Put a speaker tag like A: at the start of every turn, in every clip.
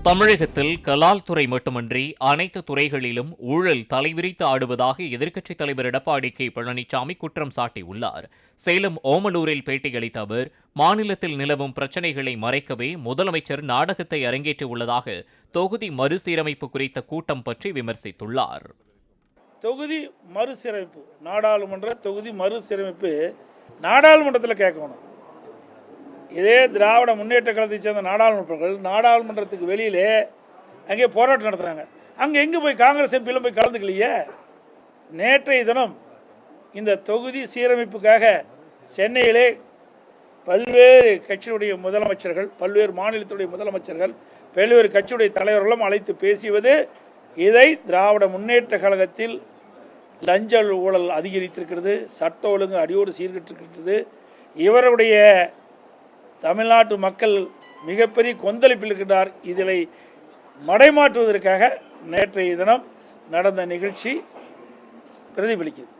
A: தமிழகத்தில் கலால் துறை மட்டுமன்றி அனைத்து துறைகளிலும் ஊழல் தலைவிரித்து ஆடுவதாக எதிர்க்கட்சித் தலைவர் எடப்பாடி கே பழனிசாமி குற்றம் சாட்டியுள்ளார். சேலம் ஓமலூரில் பேட்டியளித்த அவர், மாநிலத்தில் நிலவும் பிரச்சினைகளை மறைக்கவே முதலமைச்சர் நாடகத்தை அரங்கேற்றியுள்ளதாக தொகுதி மறுசீரமைப்பு குறித்த கூட்டம் பற்றி விமர்சித்துள்ளார்.
B: தொகுதி மறுசீரமைப்பு, நாடாளுமன்ற தொகுதி மறுசீரமைப்பு நாடாளுமன்றத்தில் கேட்கணும். இதே திராவிட முன்னேற்ற கழகத்தை சேர்ந்த நாடாளுமன்றங்கள் நாடாளுமன்றத்துக்கு வெளியிலே அங்கே போராட்டம் நடத்துகிறாங்க. அங்கே எங்கே போய் காங்கிரஸ் எம்பியில் போய் கலந்துக்கலையே. நேற்றைய தினம் இந்த தொகுதி சீரமைப்புக்காக சென்னையிலே பல்வேறு கட்சியுடைய முதலமைச்சர்கள், பல்வேறு மாநிலத்துடைய முதலமைச்சர்கள், பல்வேறு கட்சியுடைய தலைவர்களும் அழைத்து பேசியது, இதை திராவிட முன்னேற்ற கழகத்தில் லஞ்ச ஊழல் அதிகரித்திருக்கிறது, சட்ட ஒழுங்கு அடியோடு சீர்கட்டிருக்கிறது, இவருடைய தமிழ்நாட்டு மக்கள் மிகப்பெரிய கொந்தளிப்பில் இருக்கின்றார். இதில் மடைமாற்றுவதற்காக நேற்றைய தினம் நடந்த நிகழ்ச்சி பிரதிபலிக்கிறது.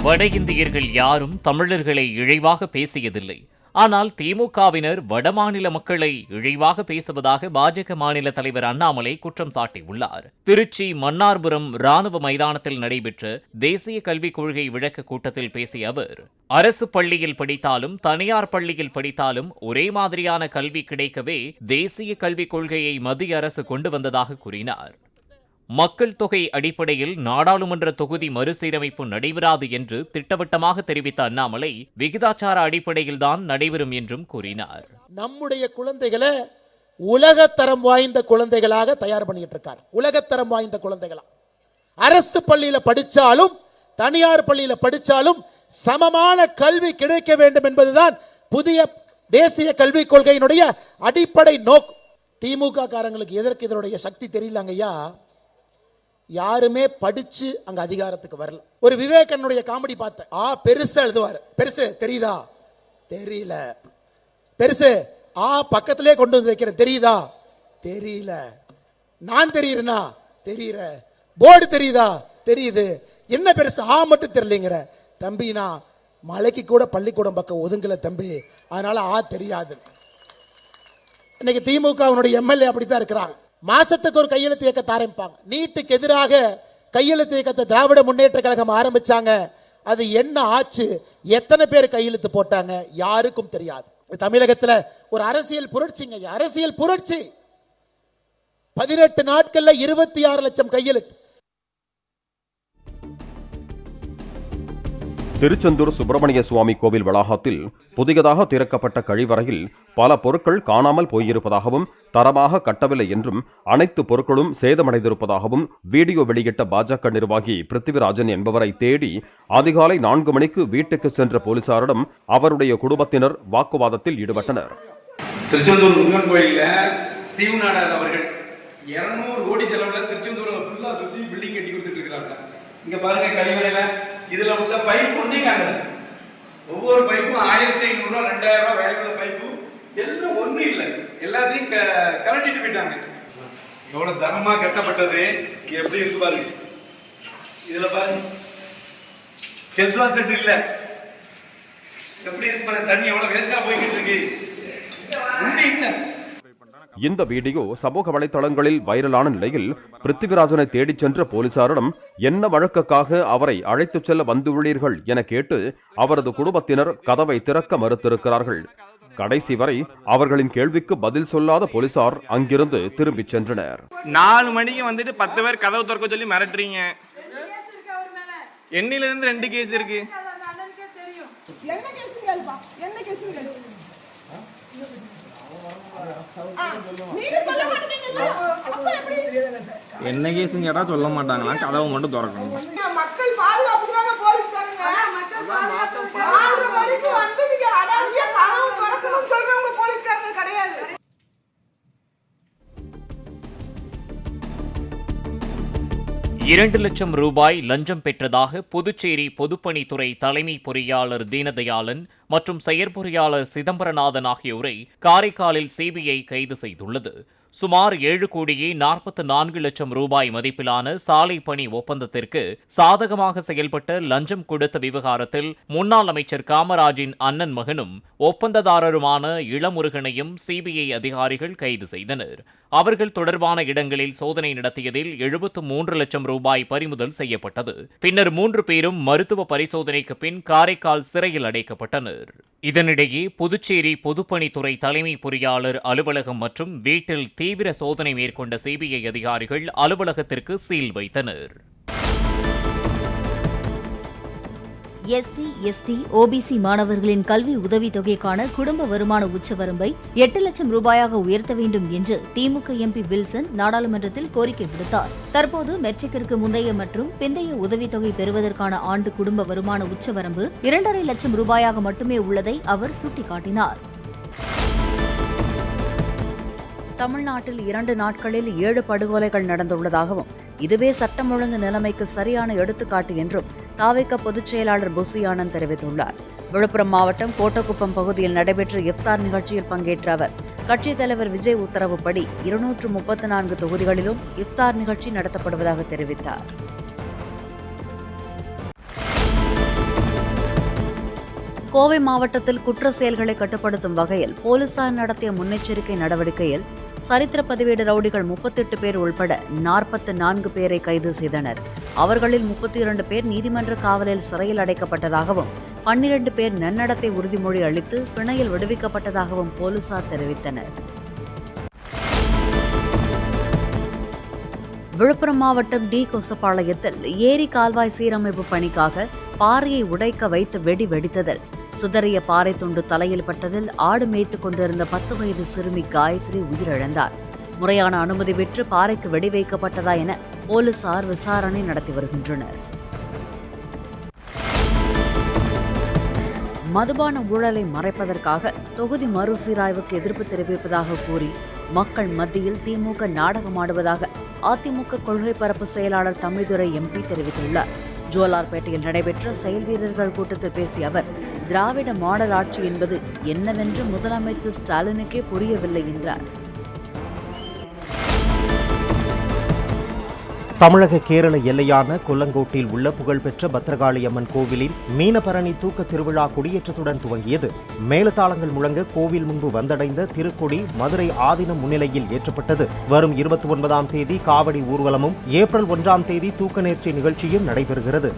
A: வட இந்தியர்கள் யாரும் தமிழர்களை இழிவாக பேசியதில்லை. ஆனால் திமுகவினர் வடமாநில மக்களை இழிவாக பேசுவதாக பாஜக மாநில தலைவர் அண்ணாமலை குற்றம் சாட்டியுள்ளார். திருச்சி மன்னார்புரம் ராணுவ மைதானத்தில் நடைபெற்ற தேசிய கல்விக் கொள்கை விளக்க கூட்டத்தில் பேசிய அவர், அரசு பள்ளியில் படித்தாலும் தனியார் பள்ளியில் படித்தாலும் ஒரே மாதிரியான கல்வி கிடைக்கவே தேசிய கல்விக் கொள்கையை மத்திய அரசு கொண்டு வந்ததாக கூறினார். மக்கள் தொகை அடிப்படையில் நாடாளுமன்ற தொகுதி மறுசீரமைப்பு நடைபெறாது என்று திட்டவட்டமாக தெரிவித்த அண்ணாமலை, விகிதாச்சார அடிப்படையில்தான் நடைபெறும் என்றும் கூறினார்.
C: நம்முடைய குழந்தைகளை உலகத்தரம் வாய்ந்த குழந்தைகளாக தயார் பண்ணிட்டு இருக்கார். உலகத்தரம் வாய்ந்த குழந்தைகளா, அரசு பள்ளியில படிச்சாலும் தனியார் பள்ளியில படிச்சாலும் சமமான கல்வி கிடைக்க வேண்டும் என்பதுதான் புதிய தேசிய கல்விக் கொள்கையினுடைய அடிப்படை நோக்கம். திமுக காரங்களுக்கு எதற்கு இதனுடைய சக்தி தெரியலங்கய்யா. யாருமே படிச்சு அங்க அதிகாரத்துக்கு வரல. ஒரு விவேகனுடைய காமெடி பார்த்தேன். பெருசா எழுதுவார், பெருசு தெரியுதா, தெரியல. பெருசு பக்கத்திலே கொண்டு வந்து வைக்கிறேன், தெரியுதா, தெரியல. நான் தெரியுறேனா, தெரியுற. போர்டு தெரியுதா, தெரியுது. என்ன பெருசு மட்டும் தெரியலங்கிற தம்பி. நான் மலைக்கு கூட பள்ளிக்கூடம் பக்கம் ஒதுங்கல தம்பி, அதனால தெரியாது. இன்னைக்கு திமுகவினுடைய எம்எல்ஏ அப்படித்தான் இருக்கிறாங்க. மாசத்துக்கு ஒரு கையெழுத்து இயக்கத்தை ஆரம்பிப்பாங்க. நீட்டுக்கு எதிராக கையெழுத்து இயக்கத்தை திராவிட முன்னேற்ற கழகம் ஆரம்பிச்சாங்க. அது என்ன ஆச்சு, எத்தனை பேர் கையெழுத்து போட்டாங்க, யாருக்கும் தெரியாது. தமிழகத்தில் ஒரு அரசியல் புரட்சிங்க, அரசியல் புரட்சி. 18 நாட்கள்ல 26 லட்சம் கையெழுத்து.
D: திருச்செந்தூர் சுப்பிரமணிய சுவாமி கோவில் வளாகத்தில் புதியதாக திறக்கப்பட்ட கழிவறையில் பல பொருட்கள் காணாமல் போயிருப்பதாகவும் தரமாக கட்டவில்லை என்றும் அனைத்து பொருட்களும் சேதமடைந்திருப்பதாகவும் வீடியோ வெளியிட்ட பாஜக நிர்வாகி பிருத்திவிராஜன் என்பவரை தேடி அதிகாலை 4 மணிக்கு வீட்டுக்கு சென்ற போலீசாரிடம் அவருடைய குடும்பத்தினர் வாக்குவாதத்தில் ஈடுபட்டனர்.
E: திருச்செந்தூர் முருகன் கோயில்ல சீவநாடார் அவர்கள் 200 கோடி செலவுல திருச்செந்தூர்ல ஃபுல்லா சுத்தி பில்டிங் கட்டி கொடுத்துட்டு இருக்காங்க. இங்க பாருங்க, கழிவறையில இதுல உள்ள பைப் ஒண்ணே காணல. ஒவ்வொரு பைப்பும் 1500 ரூபாய் 2000 ரூபாய் வேலைக்குள்ள பைப்பு எல்லாம் ஒண்ணு இல்லை. எல்லாத்தையும் கலட்டிட்டு போயிட்டாங்க. எவ்வளவு தரமா கட்டப்பட்டது எப்படி இருக்கு பாருங்க. இதுல பாருங்க, கெஸ்வா செட் இல்ல. எப்படி இருக்கு பாருங்க, தண்ணி எவ்வளவு வேஸ்டா போய்கிட்டு இருக்கு. ஒண்ணு இல்லை.
D: இந்த வீடியோ சமூக வலைதளங்களில் வைரலான நிலையில் பிருத்திவிராஜனை தேடிச் சென்ற போலீசாரிடம் என்ன வழக்குக்காக அவரை அழைத்துச் செல்ல வந்துள்ளீர்கள் என கேட்டு அவரது குடும்பத்தினர் கதவை திறக்க மறுத்திருக்கிறார்கள். கடைசி வரை அவர்களின் கேள்விக்கு பதில் சொல்லாத போலீசார் அங்கிருந்து திரும்பிச் சென்றனர்.
F: 4 மணிக்கு வந்துட்டு 10 பேர் கதவு திறக்க சொல்லி மிரட்டுறீங்க. எண்ணிலிருந்து 2 கேஸ் இருக்கு. என்ன கேஸ்ன்னு கேட்டா சொல்ல மாட்டாங்களா, கதவை மட்டும் திறக்கணும்.
G: மக்கள் பாதுகாப்புக்காக போலீஸ்காரங்க 4 மணிக்கு வந்து நீங்க அடாதியா கதவு திறக்கணும்னு சொல்றவங்க போலீஸ்காரங்க கிடையாது.
A: 2 லட்சம் ரூபாய் லஞ்சம் பெற்றதாக புதுச்சேரி பொதுப்பணித்துறை தலைமை பொறியாளர் தீனதயாளன் மற்றும் செயற்பொறியாளர் சிதம்பரநாதன் ஆகியோரை காரைக்காலில் சிபிஐ கைது செய்துள்ளது. சுமார் 7,44,00,000 ரூபாய் மதிப்பிலான சாலை பணி ஒப்பந்தத்திற்கு சாதகமாக செயல்பட்ட லஞ்சம் கொடுத்த விவகாரத்தில் முன்னாள் அமைச்சர் காமராஜின் அண்ணன் மகனும் ஒப்பந்ததாரருமான இளமுருகனையும் சிபிஐ அதிகாரிகள் கைது செய்தனர். அவர்கள் தொடர்பான இடங்களில் சோதனை நடத்தியதில் 73 லட்சம் ரூபாய் பறிமுதல் செய்யப்பட்டது. பின்னர் 3 பேரும் மருத்துவ பரிசோதனைக்கு பின் காரைக்கால் சிறையில் அடைக்கப்பட்டனர். இதனிடையே புதுச்சேரி பொதுப்பணித்துறை தலைமை பொறியாளர் அலுவலகம் மற்றும் வீட்டில் தீவிர சோதனை மேற்கொண்ட சிபிஐ அதிகாரிகள் அலுவலகத்திற்கு சீல் வைத்தனர்.
H: எஸ்சி, எஸ்டி, ஓபிசி மாணவர்களின் கல்வி உதவித்தொகைக்கான குடும்ப வருமான உச்சவரம்பை 8 லட்சம் ரூபாயாக உயர்த்த வேண்டும் என்று திமுக எம்பி வில்சன் நாடாளுமன்றத்தில் கோரிக்கை விடுத்தார். தற்போது மெட்ரிக்கிற்கு முந்தைய மற்றும் பிந்தைய உதவித்தொகை பெறுவதற்கான ஆண்டு குடும்ப வருமான உச்சவரம்பு 2.5 லட்சம் ரூபாயாக மட்டுமே உள்ளதை அவர் சுட்டிக்காட்டினார்.
I: தமிழ்நாட்டில் 2 நாட்களில் 7 படுகொலைகள் நடந்துள்ளதாகவும் இதுவே சட்டம் ஒழுங்கு நிலைமைக்கு சரியான எடுத்துக்காட்டு என்றும் தாவேகா பொதுச் செயலாளர் புசி ஆனந்த் தெரிவித்துள்ளார். விழுப்புரம் மாவட்டம் கோட்டக்குப்பம் பகுதியில் நடைபெற்ற இஃப்தார் நிகழ்ச்சியில் பங்கேற்ற அவர் கட்சித் தலைவர் விஜய் உத்தரவுப்படி 234 தொகுதிகளிலும் இஃப்தார் நிகழ்ச்சி நடத்தப்படுவதாக தெரிவித்தார். கோவை மாவட்டத்தில் குற்ற செயல்களை கட்டுப்படுத்தும் வகையில் போலீசார் நடத்திய முன்னெச்சரிக்கை நடவடிக்கையில் சரித்திர பதிவேடு ரவுடிகள் 38 பேர் உள்பட 44 பேரை கைது செய்தனர். அவர்களில் 32 பேர் நீதிமன்ற காவலில் சிறையில் அடைக்கப்பட்டதாகவும் 12 பேர் நன்னடத்தை உறுதிமொழி அளித்து பிணையில் விடுவிக்கப்பட்டதாகவும் போலீசார் தெரிவித்தனர். விழுப்புரம் மாவட்டம் டி கொசப்பாளையத்தில் ஏரி கால்வாய் சீரமைப்பு பணிக்காக பாறையை உடைக்க வைத்து வெடி வெடித்ததில் சிதறிய பாறை துண்டு தலையில் பட்டதில் ஆடு மேய்த்துக் கொண்டிருந்த 10 வயது சிறுமி காயத்ரி உயிரிழந்தார். முறையான அனுமதி பெற்று பாறைக்கு வெடி வைக்கப்பட்டதா என போலீசார் விசாரணை நடத்தி வருகின்றனர். மதுபான ஊழலை மறைப்பதற்காக தொகுதி மறுசீராய்வுக்கு எதிர்ப்பு தெரிவிப்பதாக கூறி மக்கள் மத்தியில் திமுக நாடகமாடுவதாக அதிமுக கொள்கை பரப்பு செயலாளர் தம்பிதுரை எம்பி தெரிவித்துள்ளார். ஜோலார்பேட்டையில் நடைபெற்ற செயல் வீரர்கள் கூட்டத்தில் பேசிய அவர், திராவிட மாடல் ஆட்சி என்பது என்னவென்று முதலமைச்சர் ஸ்டாலினுக்கே புரியவில்லை என்றார்.
J: தமிழக கேரள எல்லையான கொல்லங்கோட்டில் உள்ள புகழ்பெற்ற பத்ரகாளியம்மன் கோவிலின் மீனபரணி தூக்க திருவிழா கொடியேற்றத்துடன் துவங்கியது. மேலதாளங்கள் முழங்க கோவில் முன்பு வந்தடைந்த திருக்கொடி மதுரை ஆதீனம் முன்னிலையில் ஏற்றப்பட்டது. வரும் 29ஆம் தேதி காவடி ஊர்வலமும் ஏப்ரல் 1ஆம் தேதி தூக்க நேர்ச்சி நிகழ்ச்சியும் நடைபெறுகிறது.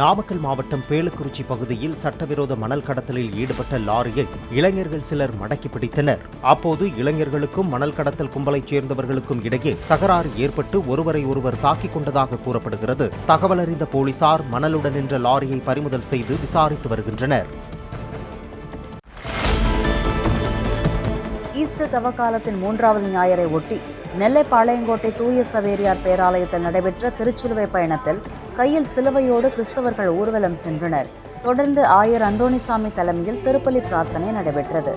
J: நாமக்கல் மாவட்டம் பேலுக்குறிச்சி பகுதியில் சட்டவிரோத மணல் கடத்தலில் ஈடுபட்ட லாரியை இளைஞர்கள் சிலர் மடக்கி பிடித்தனர். அப்போது இளைஞர்களுக்கும் மணல் கடத்தல் கும்பலைச் சேர்ந்தவர்களுக்கும் இடையே தகராறு ஏற்பட்டு ஒருவரை ஒருவர் தாக்கிக் கொண்டதாக கூறப்படுகிறது. தகவல் அறிந்த போலீசார் மணலுடன் நின்ற லாரியை பறிமுதல் செய்து விசாரித்து வருகின்றனர்.
I: ஈஸ்டர் தவக்காலத்தின் 3வது ஞாயிறை ஒட்டி நெல்லை பாளையங்கோட்டை தூய சவேரியார் பேராலயத்தில் நடைபெற்ற திருச்சிலுவை பயணத்தில் கையில் சிலுவையோடு கிறிஸ்தவர்கள் ஊர்வலம் சென்றனர். தொடர்ந்து ஆயர் அந்தோணிசாமி தலைமையில் திருப்பலி பிரார்த்தனை நடைபெற்றது.